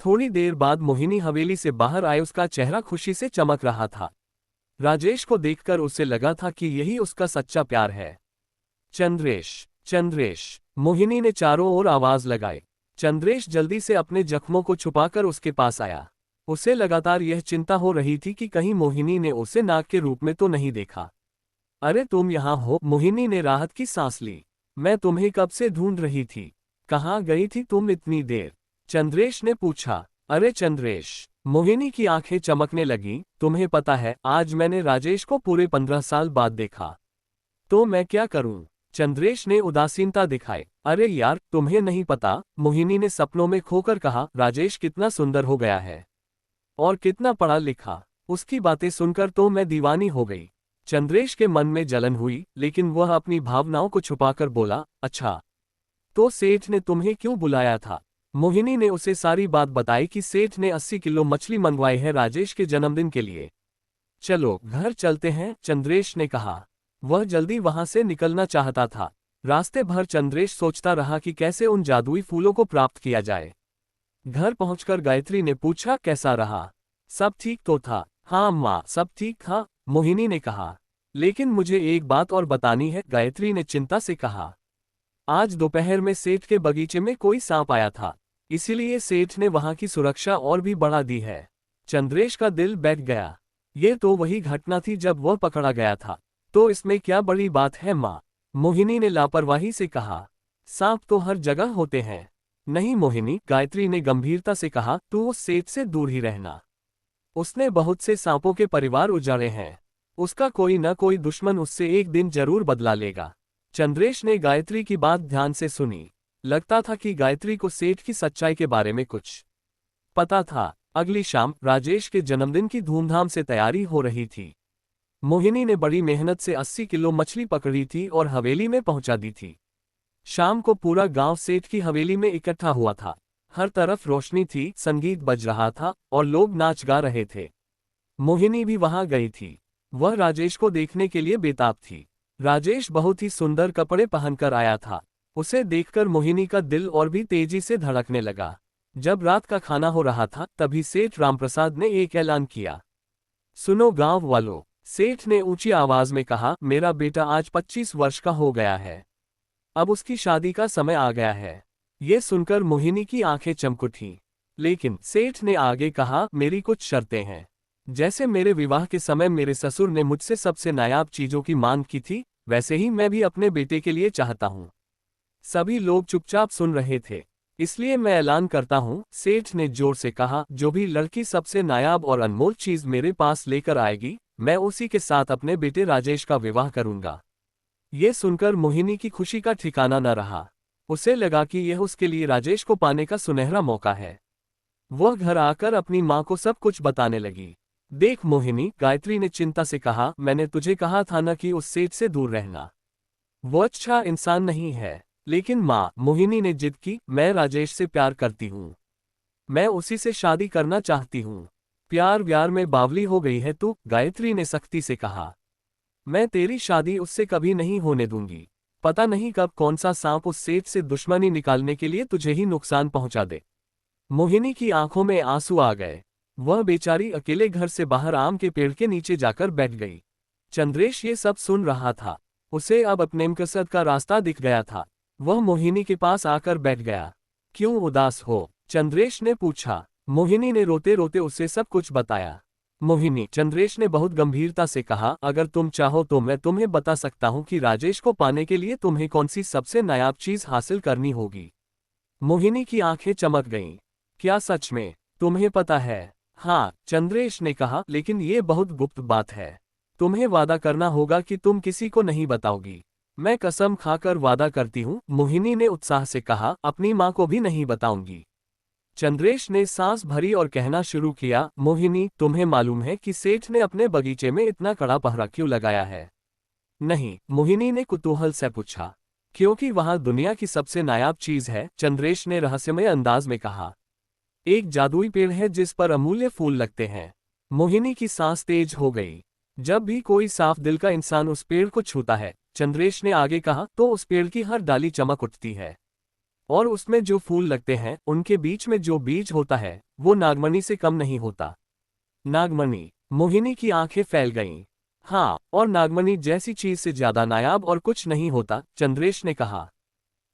थोड़ी देर बाद मोहिनी हवेली से बाहर आए, उसका चेहरा खुशी से चमक रहा था। राजेश को देखकर उसे लगा था कि यही उसका सच्चा प्यार है। चंद्रेश, चंद्रेश, मोहिनी ने चारों ओर आवाज लगाई। चंद्रेश जल्दी से अपने जख्मों को छुपाकर उसके पास आया। उसे लगातार यह चिंता हो रही थी कि कहीं मोहिनी ने उसे नाग के रूप में तो नहीं देखा। अरे तुम यहाँ हो? मोहिनी ने राहत की सांस ली। मैं तुम्हें कब से ढूंढ रही थी। कहाँ गई थी तुम इतनी देर? चंद्रेश ने पूछा। अरे चंद्रेश, मोहिनी की आंखें चमकने लगीं, तुम्हें पता है आज मैंने राजेश को पूरे 15 साल बाद देखा। तो मैं क्या करूं? चंद्रेश ने उदासीनता दिखाई। अरे यार, तुम्हें नहीं पता, मोहिनी ने सपनों में खोकर कहा, राजेश कितना सुंदर हो गया है और कितना पढ़ा लिखा। उसकी बातें सुनकर तो मैं दीवानी हो गई। चंद्रेश के मन में जलन हुई, लेकिन वह अपनी भावनाओं को छुपाकर बोला, अच्छा तो सेठ ने तुम्हें क्यों बुलाया था? मोहिनी ने उसे सारी बात बताई कि सेठ ने 80 किलो मछली मंगवाई है राजेश के जन्मदिन के लिए। चलो घर चलते हैं, चंद्रेश ने कहा। वह जल्दी वहां से निकलना चाहता था। रास्ते भर चंद्रेश सोचता रहा कि कैसे उन जादुई फूलों को प्राप्त किया जाए। घर पहुंचकर गायत्री ने पूछा, कैसा रहा? सब ठीक तो था? हाँ माँ, सब ठीक था, मोहिनी ने कहा। लेकिन मुझे एक बात और बतानी है, गायत्री ने चिंता से कहा। आज दोपहर में सेठ के बगीचे में कोई सांप आया था, इसीलिए सेठ ने वहां की सुरक्षा और भी बढ़ा दी है। चंद्रेश का दिल बैठ गया। ये तो वही घटना थी जब वह पकड़ा गया था। तो इसमें क्या बड़ी बात है माँ? मोहिनी ने लापरवाही से कहा। सांप तो हर जगह होते हैं। नहीं मोहिनी, गायत्री ने गंभीरता से कहा, तू उस सेठ से दूर ही रहना। उसने बहुत से सांपों के परिवार उजाड़े हैं। उसका कोई न कोई दुश्मन उससे एक दिन जरूर बदला लेगा। चंद्रेश ने गायत्री की बात ध्यान से सुनी। लगता था कि गायत्री को सेठ की सच्चाई के बारे में कुछ पता था। अगली शाम राजेश के जन्मदिन की धूमधाम से तैयारी हो रही थी। मोहिनी ने बड़ी मेहनत से 80 किलो मछली पकड़ी थी और हवेली में पहुंचा दी थी। शाम को पूरा गांव सेठ की हवेली में इकट्ठा हुआ था। हर तरफ रोशनी थी, संगीत बज रहा था और लोग नाच गा रहे थे। मोहिनी भी वहां गई थी। वह राजेश को देखने के लिए बेताब थी। राजेश बहुत ही सुंदर कपड़े पहनकर आया था। उसे देखकर मोहिनी का दिल और भी तेजी से धड़कने लगा। जब रात का खाना हो रहा था, तभी सेठ रामप्रसाद ने एक ऐलान किया। सुनो गांव वालों, सेठ ने ऊंची आवाज में कहा, मेरा बेटा आज 25 वर्ष का हो गया है। अब उसकी शादी का समय आ गया है। ये सुनकर मोहिनी की आंखें चमक उठीं। लेकिन सेठ ने आगे कहा, मेरी कुछ शर्तें हैं। जैसे मेरे विवाह के समय मेरे ससुर ने मुझसे सबसे नायाब चीजों की मांग की थी, वैसे ही मैं भी अपने बेटे के लिए चाहता हूँ। सभी लोग चुपचाप सुन रहे थे। इसलिए मैं ऐलान करता हूँ, सेठ ने जोर से कहा, जो भी लड़की सबसे नायाब और अनमोल चीज मेरे पास लेकर आएगी, मैं उसी के साथ अपने बेटे राजेश का विवाह करूंगा। ये सुनकर मोहिनी की खुशी का ठिकाना न रहा। उसे लगा कि यह उसके लिए राजेश को पाने का सुनहरा मौका है। वह घर आकर अपनी माँ को सब कुछ बताने लगी। देख मोहिनी, गायत्री ने चिंता से कहा, मैंने तुझे कहा था न कि उस सेठ से दूर रहना। वो अच्छा इंसान नहीं है। लेकिन माँ, मोहिनी ने जिद की, मैं राजेश से प्यार करती हूँ। मैं उसी से शादी करना चाहती हूँ। प्यार व्यार में बावली हो गई है तू, गायत्री ने सख्ती से कहा। मैं तेरी शादी उससे कभी नहीं होने दूंगी। पता नहीं कब कौन सा सांप उस सेठ से दुश्मनी निकालने के लिए तुझे ही नुकसान पहुंचा दे। मोहिनी की आंखों में आंसू आ गए। वह बेचारी अकेले घर से बाहर आम के पेड़ के नीचे जाकर बैठ गई। चंद्रेश ये सब सुन रहा था। उसे अब अपने मकसद का रास्ता दिख गया था। वह मोहिनी के पास आकर बैठ गया। क्यों उदास हो? चंद्रेश ने पूछा। मोहिनी ने रोते रोते उसे सब कुछ बताया। मोहिनी, चंद्रेश ने बहुत गंभीरता से कहा, अगर तुम चाहो तो मैं तुम्हें बता सकता हूँ कि राजेश को पाने के लिए तुम्हें कौन सी सबसे नायाब चीज हासिल करनी होगी। मोहिनी की आंखें चमक गईं। क्या सच में? तुम्हें पता है? हाँ, चंद्रेश ने कहा, लेकिन ये बहुत गुप्त बात है। तुम्हें वादा करना होगा कि तुम किसी को नहीं बताओगी। मैं कसम खाकर वादा करती हूँ, मोहिनी ने उत्साह से कहा, अपनी माँ को भी नहीं बताऊंगी। चंद्रेश ने सांस भरी और कहना शुरू किया, मोहिनी, तुम्हें मालूम है कि सेठ ने अपने बगीचे में इतना कड़ा पहरा क्यों लगाया है? नहीं, मोहिनी ने कुतूहल से पूछा। क्योंकि वहां दुनिया की सबसे नायाब चीज है, चंद्रेश ने रहस्यमय अंदाज में कहा। एक जादुई पेड़ है जिस पर अमूल्य फूल लगते हैं। मोहिनी की सांस तेज हो गई। जब भी कोई साफ दिल का इंसान उस पेड़ को छूता है, चंद्रेश ने आगे कहा, तो उस पेड़ की हर डाली चमक उठती है। और उसमें जो फूल लगते हैं उनके बीच में जो बीज होता है वो नागमणि से कम नहीं होता। नागमणि। मोहिनी की आंखें फैल गईं। हाँ, और नागमणि जैसी चीज से ज्यादा नायाब और कुछ नहीं होता, चंद्रेश ने कहा।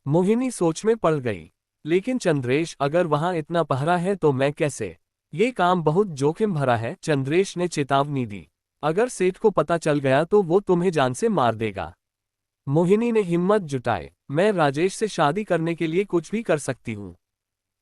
मोहिनी सोच में पड़ गई। लेकिन चंद्रेश, अगर वहां इतना पहरा है तो मैं कैसे? ये काम बहुत जोखिम भरा है, चंद्रेश ने चेतावनी दी। अगर सेठ को पता चल गया तो वो तुम्हें जान से मार देगा। मोहिनी ने हिम्मत जुटाई। मैं राजेश से शादी करने के लिए कुछ भी कर सकती हूँ।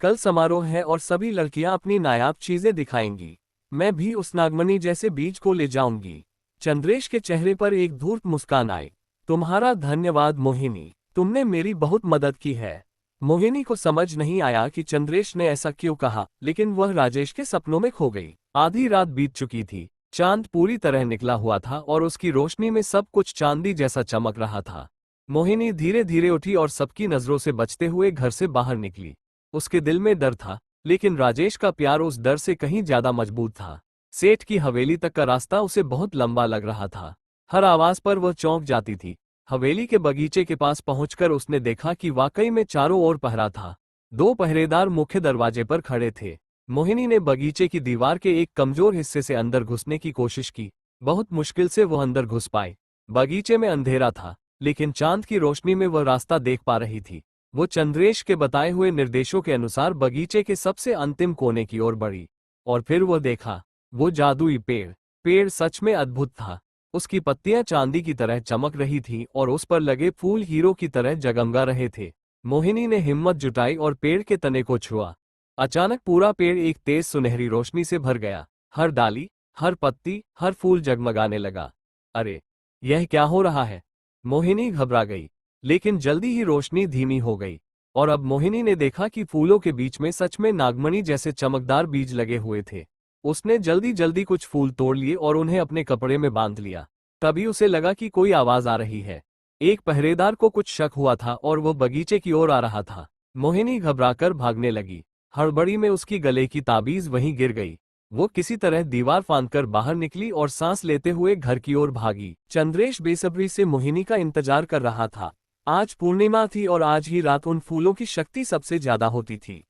कल समारोह है और सभी लड़कियां अपनी नायाब चीजें दिखाएंगी। मैं भी उस नागमणि जैसे बीज को ले जाऊंगी। चंद्रेश के चेहरे पर एक धूर्त मुस्कान आई। तुम्हारा धन्यवाद मोहिनी, तुमने मेरी बहुत मदद की है। मोहिनी को समझ नहीं आया कि चंद्रेश ने ऐसा क्यों कहा, लेकिन वह राजेश के सपनों में खो गई। आधी रात बीत चुकी थी। चांद पूरी तरह निकला हुआ था और उसकी रोशनी में सब कुछ चांदी जैसा चमक रहा था। मोहिनी धीरे धीरे उठी और सबकी नजरों से बचते हुए घर से बाहर निकली। उसके दिल में डर था, लेकिन राजेश का प्यार उस डर से कहीं ज्यादा मजबूत था। सेठ की हवेली तक का रास्ता उसे बहुत लंबा लग रहा था। हर आवाज पर वह चौंक जाती थी। हवेली के बगीचे के पास पहुंचकर उसने देखा कि वाकई में चारों ओर पहरा था। 2 पहरेदार मुख्य दरवाजे पर खड़े थे। मोहिनी ने बगीचे की दीवार के एक कमजोर हिस्से से अंदर घुसने की कोशिश की। बहुत मुश्किल से वह अंदर घुस पाई। बगीचे में अंधेरा था, लेकिन चांद की रोशनी में वह रास्ता देख पा रही थी। वो चंद्रेश के बताए हुए निर्देशों के अनुसार बगीचे के सबसे अंतिम कोने की ओर बढ़ी। और फिर वो देखा, वो जादुई पेड़। पेड़ सच में अद्भुत था। उसकी पत्तियां चांदी की तरह चमक रही थीं और उस पर लगे फूल हीरो की तरह जगमगा रहे थे। मोहिनी ने हिम्मत जुटाई और पेड़ के तने को छुआ। अचानक पूरा पेड़ एक तेज सुनहरी रोशनी से भर गया। हर डाली, हर पत्ती, हर फूल जगमगाने लगा। अरे, यह क्या हो रहा है? मोहिनी घबरा गई। लेकिन जल्दी ही रोशनी धीमी हो गई और अब मोहिनी ने देखा कि फूलों के बीच में सच में नागमणि जैसे चमकदार बीज लगे हुए थे। उसने जल्दी जल्दी कुछ फूल तोड़ लिए और उन्हें अपने कपड़े में बांध लिया। तभी उसे लगा कि कोई आवाज आ रही है। एक पहरेदार को कुछ शक हुआ था और वह बगीचे की ओर आ रहा था। मोहिनी घबराकर भागने लगी। हड़बड़ी में उसकी गले की ताबीज वहीं गिर गई। वो किसी तरह दीवार फांदकर बाहर निकली और सांस लेते हुए घर की ओर भागी। चंद्रेश बेसब्री से मोहिनी का इंतजार कर रहा था। आज पूर्णिमा थी और आज ही रात उन फूलों की शक्ति सबसे ज्यादा होती थी।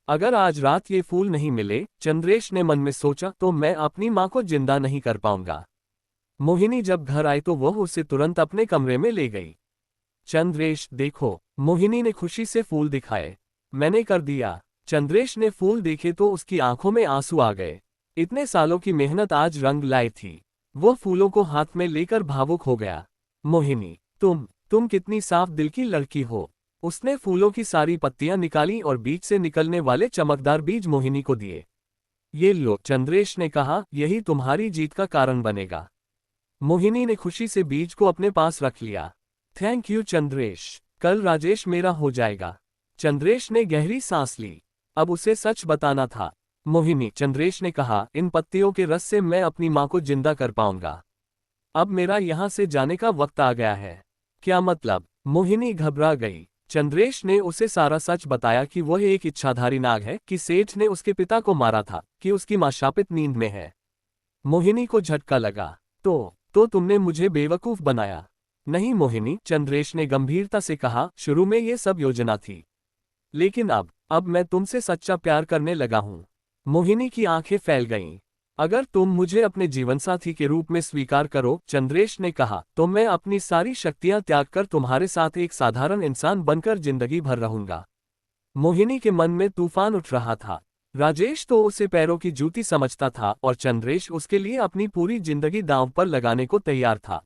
अगर आज रात ये फूल नहीं मिले, चंद्रेश ने मन में सोचा, तो मैं अपनी मां को जिंदा नहीं कर पाऊंगा। मोहिनी जब घर आई तो वह उसे तुरंत अपने कमरे में ले गई। चंद्रेश, देखो, मोहिनी ने खुशी से फूल दिखाए। मैंने कर दिया। चंद्रेश ने फूल देखे तो उसकी आंखों में आंसू आ गए। इतने सालों की मेहनत आज रंग लाई थी। वह फूलों को हाथ में लेकर भावुक हो गया। मोहिनी, तुम कितनी साफ दिल की लड़की हो। उसने फूलों की सारी पत्तियां निकाली और बीज से निकलने वाले चमकदार बीज मोहिनी को दिए। ये लो, चंद्रेश ने कहा, यही तुम्हारी जीत का कारण बनेगा। मोहिनी ने खुशी से बीज को अपने पास रख लिया। थैंक यू चंद्रेश, कल राजेश मेरा हो जाएगा। चंद्रेश ने गहरी सांस ली। अब उसे सच बताना था। मोहिनी, चंद्रेश ने कहा, इन पत्तियों के रस से मैं अपनी मां को जिंदा कर पाऊंगा। अब मेरा यहां से जाने का वक्त आ गया है। क्या मतलब? मोहिनी घबरा गई। चंद्रेश ने उसे सारा सच बताया कि वह एक इच्छाधारी नाग है, कि सेठ ने उसके पिता को मारा था, कि उसकी मां शापित नींद में है। मोहिनी को झटका लगा। तो तुमने मुझे बेवकूफ बनाया। नहीं मोहिनी, चंद्रेश ने गंभीरता से कहा, शुरू में ये सब योजना थी। लेकिन अब मैं तुमसे सच्चा प्यार करने लगा हूं। मोहिनी की आंखें फैल गईं। अगर तुम मुझे अपने जीवनसाथी के रूप में स्वीकार करो, चंद्रेश ने कहा, तो मैं अपनी सारी शक्तियां त्याग कर तुम्हारे साथ एक साधारण इंसान बनकर जिंदगी भर रहूंगा। मोहिनी के मन में तूफान उठ रहा था। राजेश तो उसे पैरों की जूती समझता था और चंद्रेश उसके लिए अपनी पूरी जिंदगी दांव पर लगाने को तैयार था।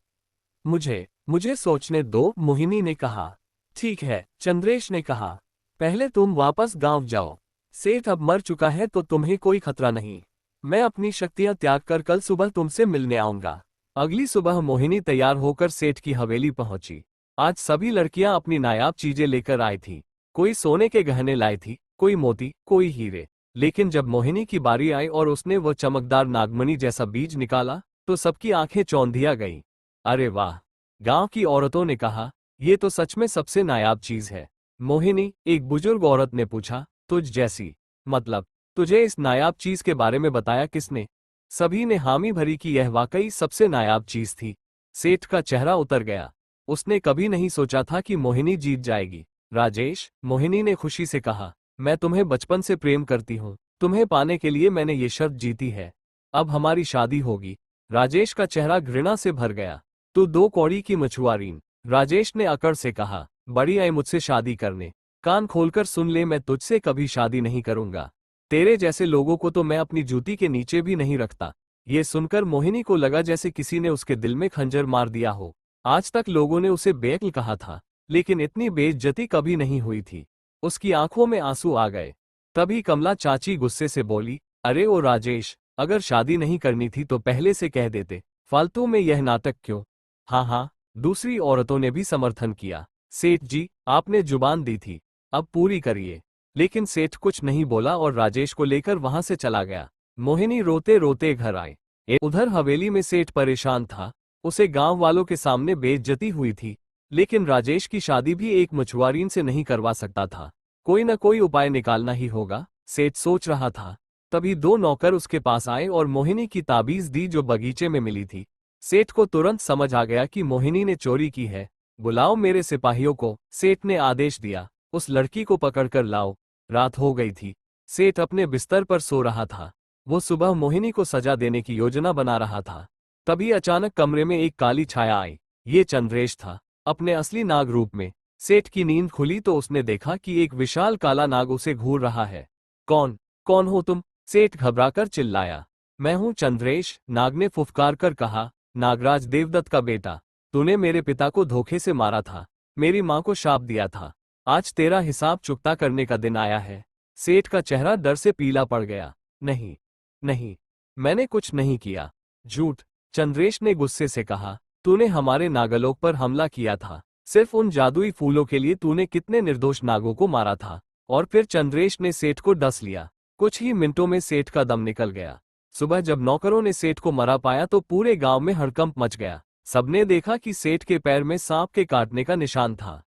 मुझे सोचने दो, मोहिनी ने कहा। ठीक है, चंद्रेश ने कहा। पहले तुम वापस गांव जाओ। सेठ अब मर चुका है तो तुम्हें कोई खतरा नहीं। मैं अपनी शक्तियां त्याग कर कल सुबह तुमसे मिलने आऊंगा। अगली सुबह मोहिनी तैयार होकर सेठ की हवेली पहुंची। आज सभी लड़कियां अपनी नायाब चीजें लेकर आई थी। कोई सोने के गहने लाई थी, कोई मोती, कोई हीरे। लेकिन जब मोहिनी की बारी आई और उसने वह चमकदार नागमणि जैसा बीज निकाला, तो सबकी आंखें चौंधिया गईं। अरे वाह! गांव की औरतों ने कहा, ये तो सच में सबसे नायाब चीज है। मोहिनी, एक बुजुर्ग औरत ने पूछा, तुझ जैसी? मतलब, तुझे इस नायाब चीज के बारे में बताया किसने? सभी ने हामी भरी कि यह वाकई सबसे नायाब चीज थी। सेठ का चेहरा उतर गया। उसने कभी नहीं सोचा था कि मोहिनी जीत जाएगी। राजेश, मोहिनी ने खुशी से कहा, मैं तुम्हें बचपन से प्रेम करती हूँ। तुम्हें पाने के लिए मैंने ये शर्त जीती है। अब हमारी शादी होगी। राजेश का चेहरा घृणा से भर गया। तू 2 कौड़ी की मछुआरीन, राजेश ने अकड़ से कहा, बड़ी आई मुझसे शादी करने। कान खोलकर सुन ले, मैं तुझसे कभी शादी नहीं करूंगा। तेरे जैसे लोगों को तो मैं अपनी जूती के नीचे भी नहीं रखता। ये सुनकर मोहिनी को लगा जैसे किसी ने उसके दिल में खंजर मार दिया हो। आज तक लोगों ने उसे बेअक्ल कहा था, लेकिन इतनी बेइज्जती कभी नहीं हुई थी। उसकी आंखों में आंसू आ गए। तभी कमला चाची गुस्से से बोली, अरे ओ राजेश, अगर शादी नहीं करनी थी तो पहले से कह देते, फालतू में यह नाटक क्यों? हाँ हाँ, दूसरी औरतों ने भी समर्थन किया। सेठ जी, आपने जुबान दी थी, अब पूरी करिए। लेकिन सेठ कुछ नहीं बोला और राजेश को लेकर वहां से चला गया। मोहिनी रोते रोते घर आई। उधर हवेली में सेठ परेशान था। उसे गांव वालों के सामने बेइज्जती हुई थी, लेकिन राजेश की शादी भी एक मछुआरीन से नहीं करवा सकता था। कोई न कोई उपाय निकालना ही होगा, सेठ सोच रहा था। तभी 2 नौकर उसके पास आए और मोहिनी की ताबीज दी जो बगीचे में मिली थी। सेठ को तुरंत समझ आ गया कि मोहिनी ने चोरी की है। बुलाओ मेरे सिपाहियों को, सेठ ने आदेश दिया। उस लड़की को पकड़कर लाओ। रात हो गई थी। सेठ अपने बिस्तर पर सो रहा था। वो सुबह मोहिनी को सजा देने की योजना बना रहा था। तभी अचानक कमरे में एक काली छाया आई। ये चंद्रेश था, अपने असली नाग रूप में। सेठ की नींद खुली तो उसने देखा कि एक विशाल काला नाग उसे घूर रहा है। कौन कौन हो तुम? सेठ घबराकर चिल्लाया। मैं हूं चंद्रेश, नाग ने फुफकार कर कहा। नागराज देवदत्त का बेटा, तूने मेरे पिता को धोखे से मारा था, मेरी मां को शाप दिया था। आज तेरा हिसाब चुकता करने का दिन आया है। सेठ का चेहरा डर से पीला पड़ गया। नहीं नहीं, मैंने कुछ नहीं किया। झूठ, चंद्रेश ने गुस्से से कहा। तूने हमारे नागलोक पर हमला किया था। सिर्फ उन जादुई फूलों के लिए तूने कितने निर्दोष नागों को मारा था। और फिर चंद्रेश ने सेठ को डस लिया। कुछ ही मिनटों में सेठ का दम निकल गया। सुबह जब नौकरों ने सेठ को मरा पाया तो पूरे गांव में हड़कंप मच गया। सबने देखा कि सेठ के पैर में सांप के काटने का निशान था।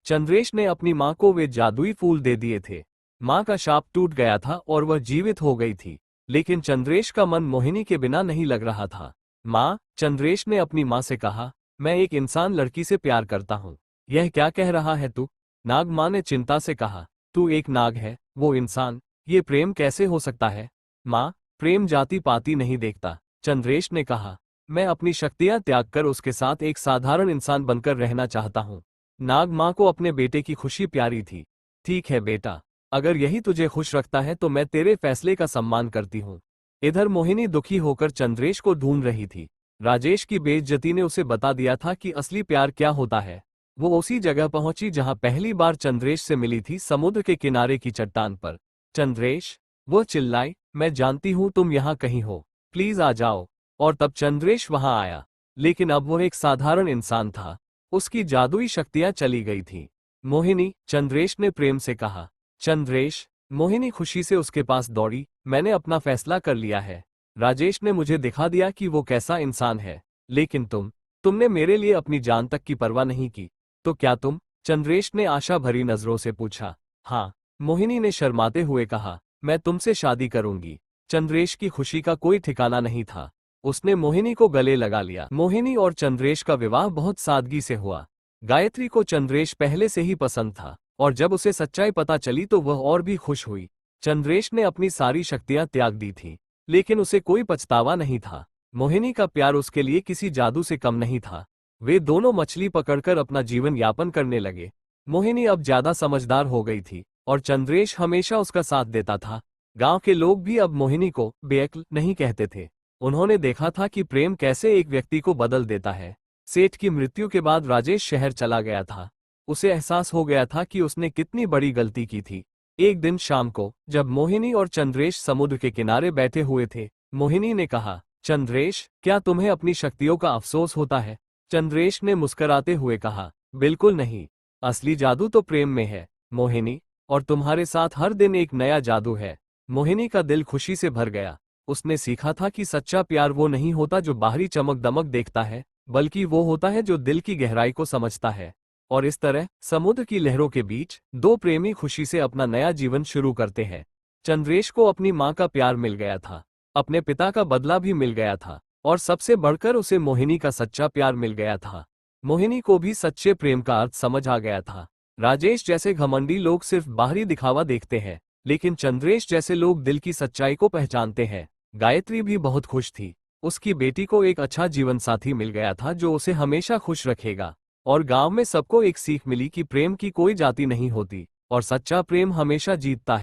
चंद्रेश ने अपनी मां को वे जादुई फूल दे दिए थे। मां का शाप टूट गया था और वह जीवित हो गई थी। लेकिन चंद्रेश का मन मोहिनी के बिना नहीं लग रहा था। मां, चंद्रेश ने अपनी मां से कहा, मैं एक इंसान लड़की से प्यार करता हूं। यह क्या कह रहा है तू? नाग मां ने चिंता से कहा, तू एक नाग है, वो इंसान, ये प्रेम कैसे हो सकता है? मां, प्रेम जाति पाति नहीं देखता, चंद्रेश ने कहा। मैं अपनी शक्तियां त्याग कर उसके साथ एक साधारण इंसान बनकर रहना चाहता हूं। नाग मां को अपने बेटे की खुशी प्यारी थी। ठीक है बेटा, अगर यही तुझे खुश रखता है तो मैं तेरे फैसले का सम्मान करती हूँ। इधर मोहिनी दुखी होकर चंद्रेश को ढूंढ रही थी। राजेश की बेइज्जती ने उसे बता दिया था कि असली प्यार क्या होता है। वो उसी जगह पहुंची जहां पहली बार चंद्रेश से मिली थी, समुद्र के किनारे की चट्टान पर। चंद्रेश, वो चिल्लाई, मैं जानती हूं तुम यहाँ कहीं हो, प्लीज आ जाओ। और तब चंद्रेश वहां आया। लेकिन अब वो एक साधारण इंसान था। उसकी जादुई शक्तियां चली गई थी। मोहिनी, चंद्रेश ने प्रेम से कहा। चंद्रेश, मोहिनी खुशी से उसके पास दौड़ी। मैंने अपना फैसला कर लिया है। राजेश ने मुझे दिखा दिया कि वो कैसा इंसान है। लेकिन तुमने मेरे लिए अपनी जान तक की परवाह नहीं की। तो क्या तुम? चंद्रेश ने आशा भरी नजरों से पूछा। हाँ, मोहिनी ने शर्माते हुए कहा, मैं तुमसे शादी करूंगी। चंद्रेश की खुशी का कोई ठिकाना नहीं था। उसने मोहिनी को गले लगा लिया। मोहिनी और चंद्रेश का विवाह बहुत सादगी से हुआ। गायत्री को चंद्रेश पहले से ही पसंद था, और जब उसे सच्चाई पता चली तो वह और भी खुश हुई। चंद्रेश ने अपनी सारी शक्तियां त्याग दी थी, लेकिन उसे कोई पछतावा नहीं था। मोहिनी का प्यार उसके लिए किसी जादू से कम नहीं था। वे दोनों मछली पकड़कर अपना जीवन यापन करने लगे। मोहिनी अब ज्यादा समझदार हो गई थी, और चंद्रेश हमेशा उसका साथ देता था। गांव के लोग भी अब मोहिनी को बेअक्ल नहीं कहते थे। उन्होंने देखा था कि प्रेम कैसे एक व्यक्ति को बदल देता है। सेठ की मृत्यु के बाद राजेश शहर चला गया था। उसे एहसास हो गया था कि उसने कितनी बड़ी गलती की थी। एक दिन शाम को जब मोहिनी और चंद्रेश समुद्र के किनारे बैठे हुए थे, मोहिनी ने कहा, चंद्रेश, क्या तुम्हें अपनी शक्तियों का अफसोस होता है? चंद्रेश ने मुस्कुराते हुए कहा, बिल्कुल नहीं। असली जादू तो प्रेम में है, मोहिनी, और तुम्हारे साथ हर दिन एक नया जादू है। मोहिनी का दिल खुशी से भर गया। उसने सीखा था कि सच्चा प्यार वो नहीं होता जो बाहरी चमक दमक देखता है, बल्कि वो होता है जो दिल की गहराई को समझता है। और इस तरह समुद्र की लहरों के बीच 2 प्रेमी खुशी से अपना नया जीवन शुरू करते हैं। चंद्रेश को अपनी मां का प्यार मिल गया था, अपने पिता का बदला भी मिल गया था, और सबसे बढ़कर उसे मोहिनी का सच्चा प्यार मिल गया था। मोहिनी को भी सच्चे प्रेम का अर्थ समझ आ गया था। राजेश जैसे घमंडी लोग सिर्फ बाहरी दिखावा देखते हैं, लेकिन चंद्रेश जैसे लोग दिल की सच्चाई को पहचानते हैं। गायत्री भी बहुत खुश थी। उसकी बेटी को एक अच्छा जीवन साथी मिल गया था जो उसे हमेशा खुश रखेगा। और गांव में सबको एक सीख मिली कि प्रेम की कोई जाति नहीं होती और सच्चा प्रेम हमेशा जीतता है।